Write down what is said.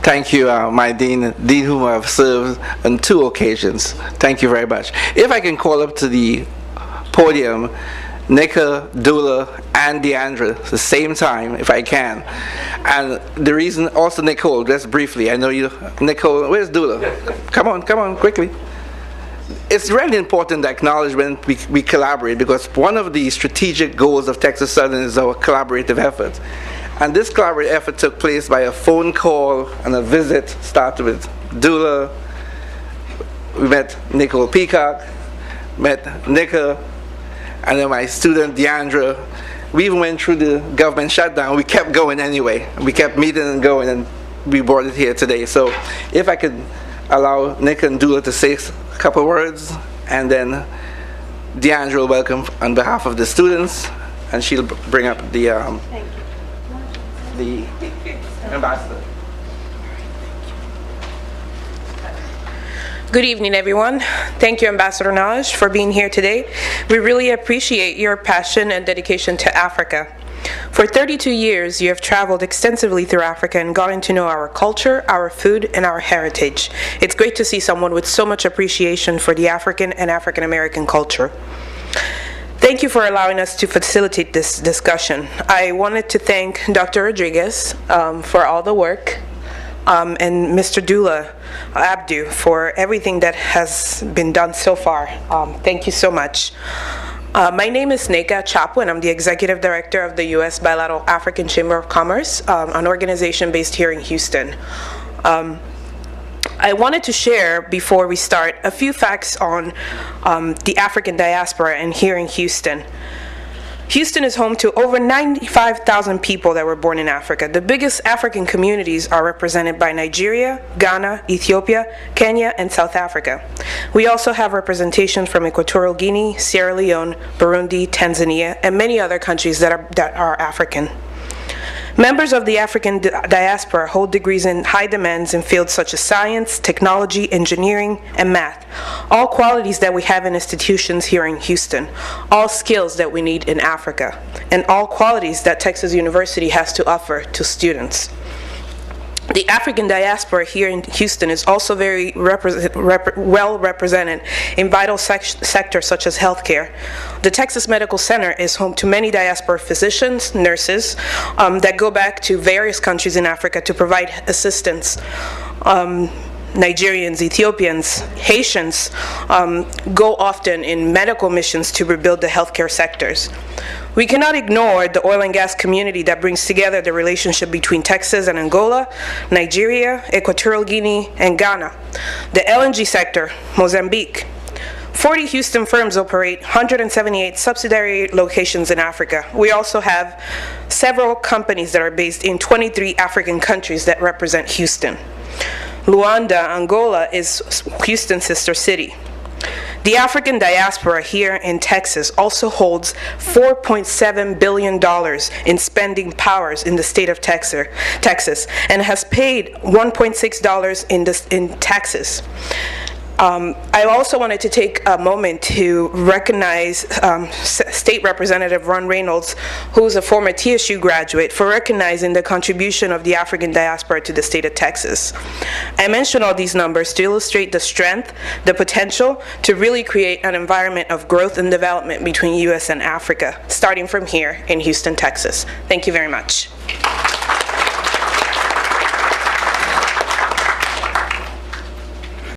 Thank you, my Dean whom I've served on 2 occasions. Thank you very much. If I can call up to the podium Nneka, Dula, and Deandra at the same time, if I can. And the reason, also Nicole, just briefly, I know you, Nicole, where's Dula? Come on, quickly. It's really important that acknowledgement we collaborate, because one of the strategic goals of Texas Southern is our collaborative effort. And this collaborative effort took place by a phone call and a visit, started with Dula. We met Nicole Peacock, met Nneka, and then my student Deandra. We even went through the government shutdown. We kept going anyway. We kept meeting and going, and we brought it here today. So if I could allow Nneka and Dula to say a couple words, and then Deandra will welcome on behalf of the students, and she'll bring up the ambassador. Good evening, everyone. Thank you, Ambassador Nagy, for being here today. We really appreciate your passion and dedication to Africa. For 32 years, you have traveled extensively through Africa and gotten to know our culture, our food, and our heritage. It's great to see someone with so much appreciation for the African and African American culture. Thank you for allowing us to facilitate this discussion. I wanted to thank Dr. Rodriguez for all the work, and Mr. Dula Abdu for everything that has been done so far. Thank you so much. My name is Nneka Achapu, and I'm the Executive Director of the U.S. Bilateral African Chamber of Commerce, an organization based here in Houston. I wanted to share, before we start, a few facts on the African diaspora and here in Houston. Houston is home to over 95,000 people that were born in Africa. The biggest African communities are represented by Nigeria, Ghana, Ethiopia, Kenya, and South Africa. We also have representation from Equatorial Guinea, Sierra Leone, Burundi, Tanzania, and many other countries that are African. Members of the African diaspora hold degrees in high demands in fields such as science, technology, engineering, and math, all qualities that we have in institutions here in Houston, all skills that we need in Africa, and all qualities that Texas University has to offer to students. The African diaspora here in Houston is also very well represented in vital sectors such as healthcare. The Texas Medical Center is home to many diaspora physicians, nurses that go back to various countries in Africa to provide assistance. Nigerians, Ethiopians, Haitians go often in medical missions to rebuild the healthcare sectors. We cannot ignore the oil and gas community that brings together the relationship between Texas and Angola, Nigeria, Equatorial Guinea, and Ghana. The LNG sector, Mozambique. 40 Houston firms operate 178 subsidiary locations in Africa. We also have several companies that are based in 23 African countries that represent Houston. Luanda, Angola is Houston's sister city. The African diaspora here in Texas also holds $4.7 billion in spending powers in the state of Texas, and has paid $1.6 in taxes. I also wanted to take a moment to recognize State Representative Ron Reynolds, who is a former TSU graduate, for recognizing the contribution of the African diaspora to the state of Texas. I mention all these numbers to illustrate the strength, the potential to really create an environment of growth and development between U.S. and Africa, starting from here in Houston, Texas. Thank you very much.